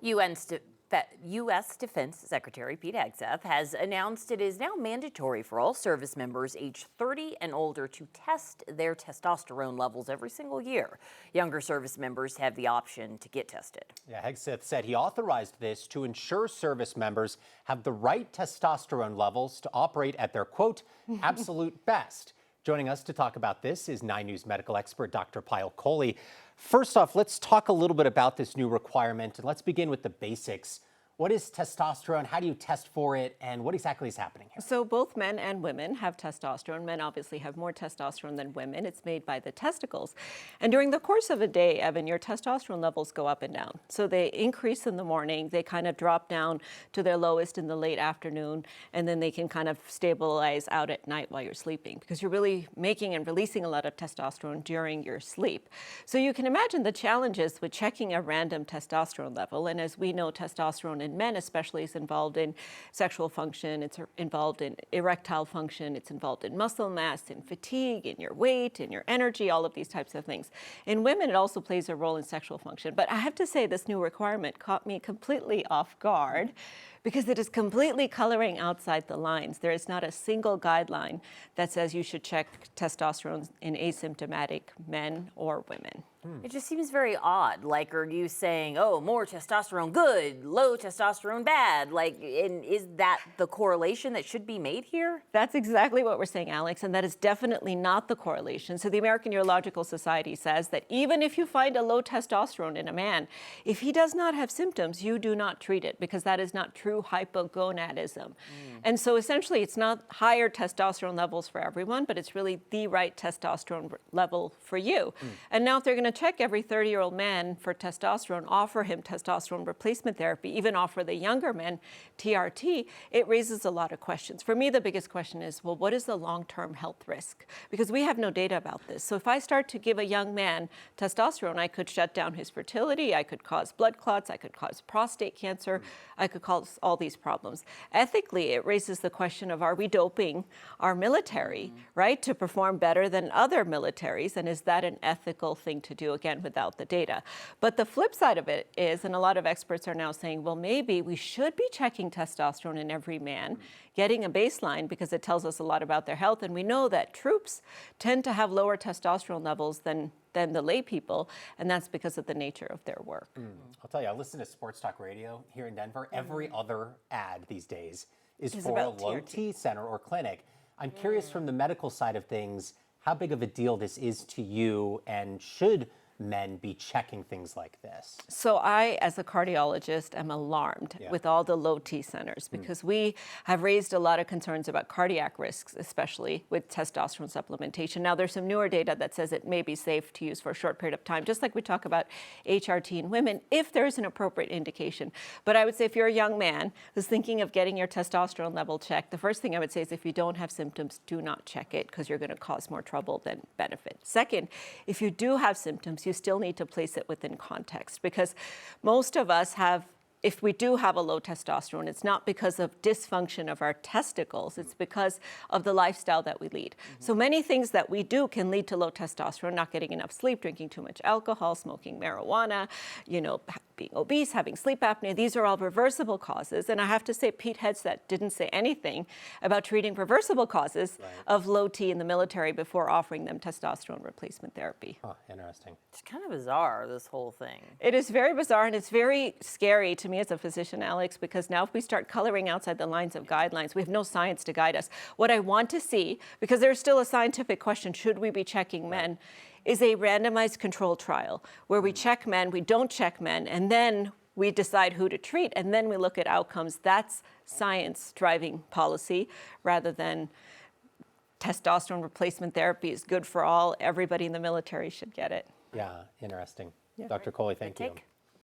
U.S. Defense Secretary Pete Hegseth has announced it is now mandatory for all service members aged 30 and older to test their testosterone levels every single year. Younger service members have the option to get tested. Yeah, Hegseth said he authorized this to ensure service members have the right testosterone levels to operate at their, quote, absolute best. Joining us to talk about this is 9 News medical expert Dr. Payal Kohli. First off, let's talk a little bit about this new requirement, and let's begin with the basics. What is testosterone? How do you test for it? And what exactly is happening here? So both men and women have testosterone. Men obviously have more testosterone than women. It's made by the testicles. And during the course of a day, Evan, your testosterone levels go up and down. So they increase in the morning, they kind of drop down to their lowest in the late afternoon, and then they can kind of stabilize out at night while you're sleeping, because you're really making and releasing a lot of testosterone during your sleep. So you can imagine the challenges with checking a random testosterone level. And as we know, testosterone in men especially is involved in sexual function, it's involved in erectile function, it's involved in muscle mass, in fatigue, in your weight, in your energy, all of these types of things. In women, it also plays a role in sexual function. But I have to say, this new requirement caught me completely off guard, because it is completely coloring outside the lines. There is not a single guideline that says you should check testosterone in asymptomatic men or women. It just seems very odd. Like, are you saying, oh, more testosterone good, low testosterone bad? Like, and is that the correlation that should be made here? That's exactly what we're saying, Alex, and that is definitely not the correlation. So the American Urological Society says that even if you find a low testosterone in a man, if he does not have symptoms, you do not treat it, because that is not true hypogonadism. And so essentially, it's not higher testosterone levels for everyone, but it's really the right testosterone level for you. And now if they're going to check every 30-year-old man for testosterone, offer him testosterone replacement therapy, even offer the younger men TRT, it raises a lot of questions. For me, the biggest question is, well, what is the long-term health risk? Because we have no data about this. So if I start to give a young man testosterone, I could shut down his fertility, I could cause blood clots, I could cause prostate cancer, I could cause all these problems. Ethically, it raises the question of, are we doping our military, right, to perform better than other militaries? And is that an ethical thing to do, again, without the data? But the flip side of it is, and a lot of experts are now saying, well, maybe we should be checking testosterone in every man, getting a baseline, because it tells us a lot about their health. And we know that troops tend to have lower testosterone levels than the lay people, and that's because of the nature of their work. I'll tell you, I listen to sports talk radio here in Denver. Every other ad these days is It's for a about low TRT. T center or clinic. I'm curious, from the medical side of things, how big of a deal this is to you, and should men be checking things like this? So I, as a cardiologist, am alarmed with all the low T centers, because we have raised a lot of concerns about cardiac risks, especially with testosterone supplementation. Now, there's some newer data that says it may be safe to use for a short period of time, just like we talk about HRT in women, if there's an appropriate indication. But I would say, if you're a young man who's thinking of getting your testosterone level checked, the first thing I would say is, if you don't have symptoms, do not check it, because you're going to cause more trouble than benefit. Second, if you do have symptoms, you still need to place it within context, because most of us have, if we do have a low testosterone, it's not because of dysfunction of our testicles, it's because of the lifestyle that we lead. So many things that we do can lead to low testosterone: not getting enough sleep, drinking too much alcohol, smoking marijuana, being obese, having sleep apnea. These are all reversible causes. And I have to say, Pete Hegseth didn't say anything about treating reversible causes of low T in the military before offering them testosterone replacement therapy. Oh, interesting. It's kind of bizarre, this whole thing. It is very bizarre, and it's very scary to me as a physician, Alex, because now if we start coloring outside the lines of guidelines, we have no science to guide us. What I want to see, because there's still a scientific question, should we be checking men, is a randomized controlled trial where we check men, we don't check men, and then we decide who to treat, and then we look at outcomes. That's science driving policy, rather than testosterone replacement therapy is good for all. Everybody in the military should get it. Yeah, interesting. Dr. Kohli, thank you.